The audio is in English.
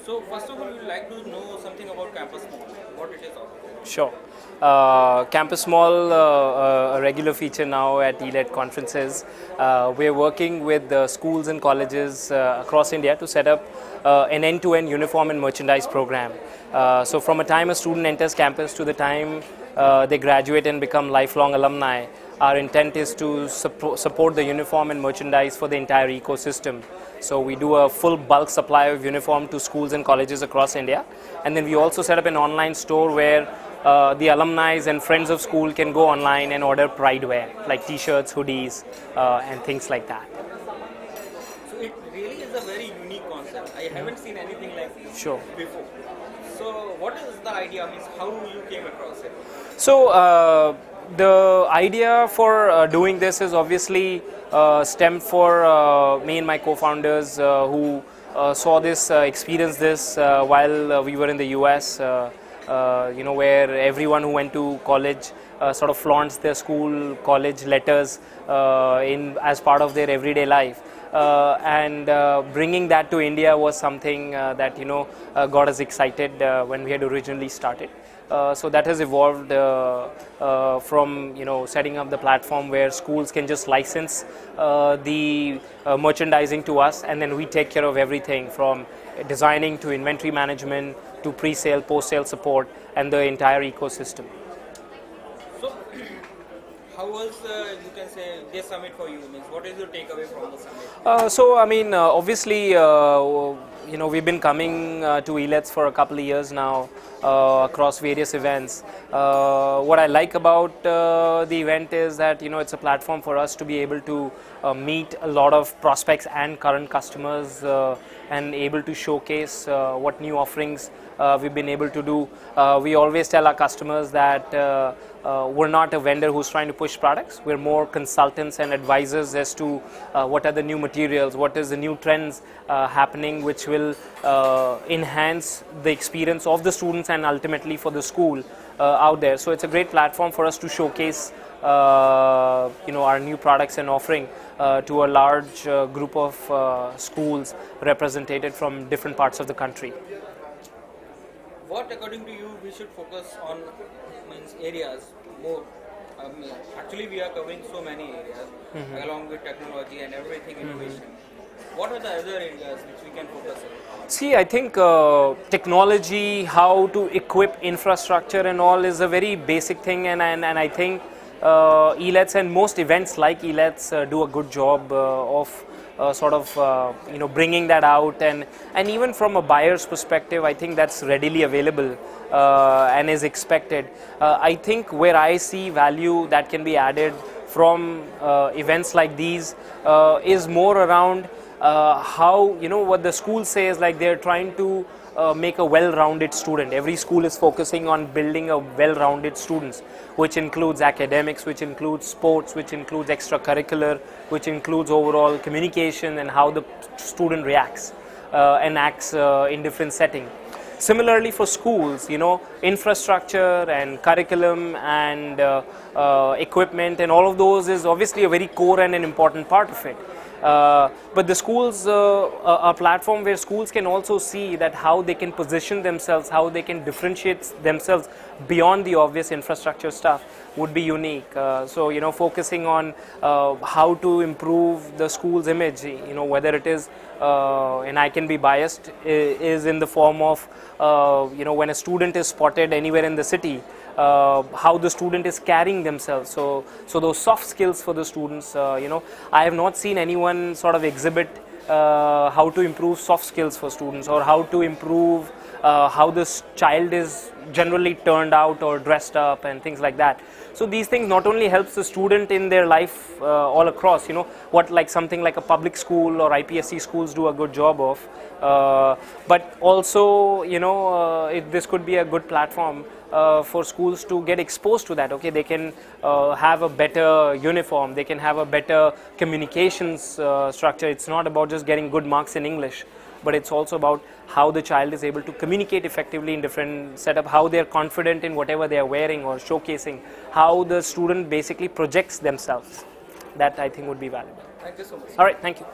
So first of all, we would like to know something about Campus Mall, what it is all about. Sure. Campusmall, a regular feature now at ELET conferences. We're working with schools and colleges across India to set up an end-to-end uniform and merchandise program. So from a time a student enters campus to the time they graduate and become lifelong alumni, our intent is to support the uniform and merchandise for the entire ecosystem. So we do a full bulk supply of uniform to schools and colleges across India. And then we also set up an online store where the alumni and friends of school can go online and order pride wear, like t-shirts, hoodies, and things like that. So it really is a very unique concept. I haven't seen anything like this before. So what is the idea? Means how you came across it? So the idea for doing this is obviously stemmed for me and my co-founders who saw this, experienced this while we were in the US. Where everyone who went to college sort of flaunts their school, college letters as part of their everyday life. And bringing that to India was something that got us excited when we had originally started. So that has evolved from setting up the platform where schools can just license the merchandising to us, and then we take care of everything from designing to inventory management to pre-sale, post-sale support, and the entire ecosystem. So, how was you can say this summit for you? Means what is your takeaway from the summit? So I mean, obviously, we've been coming to ELETs for a couple of years now across various events. What I like about the event is that it's a platform for us to be able to meet a lot of prospects and current customers and able to showcase what new offerings we've been able to do. We always tell our customers that we're not a vendor who's trying to push products. We're more consultants and advisors as to what are the new materials, what is the new trends happening, which will enhance the experience of the students and ultimately for the school out there. So it's a great platform for us to showcase our new products and offering to a large group of schools represented from different parts of the country. What, according to you, we should focus on means areas more? Actually, we are covering so many areas along with technology and everything innovation. What are the other areas which we can focus on? See, I think technology, how to equip infrastructure and all is a very basic thing, and I think ELETs and most events like ELETs do a good job of bringing that out, and even from a buyer's perspective, I think that's readily available and is expected. I think where I see value that can be added from events like these is more around how, what the school says, like they're trying to make a well-rounded student. Every school is focusing on building a well-rounded students, which includes academics, which includes sports, which includes extracurricular, which includes overall communication and how the student reacts and acts in different settings. Similarly for schools, infrastructure and curriculum and equipment and all of those is obviously a very core and an important part of it. But the schools, a platform where schools can also see that how they can position themselves, how they can differentiate themselves beyond the obvious infrastructure stuff would be unique. So, focusing on how to improve the school's image, whether it is, and I can be biased, is in the form of, when a student is spotted anywhere in the city, how the student is carrying themselves. So those soft skills for the students, I have not seen anyone sort of exhibit how to improve soft skills for students, or how to improve how this child is generally turned out or dressed up and things like that. So these things not only helps the student in their life all across, what like something like a public school or IPSC schools do a good job of, but also, this could be a good platform for schools to get exposed to that. Okay, they can have a better uniform, they can have a better communications structure. It's not about just getting good marks in English, but it's also about how the child is able to communicate effectively in different setup, how they're confident in whatever they are wearing or showcasing, how the student basically projects themselves. That I think would be valuable. Thank you so much. All right, thank you.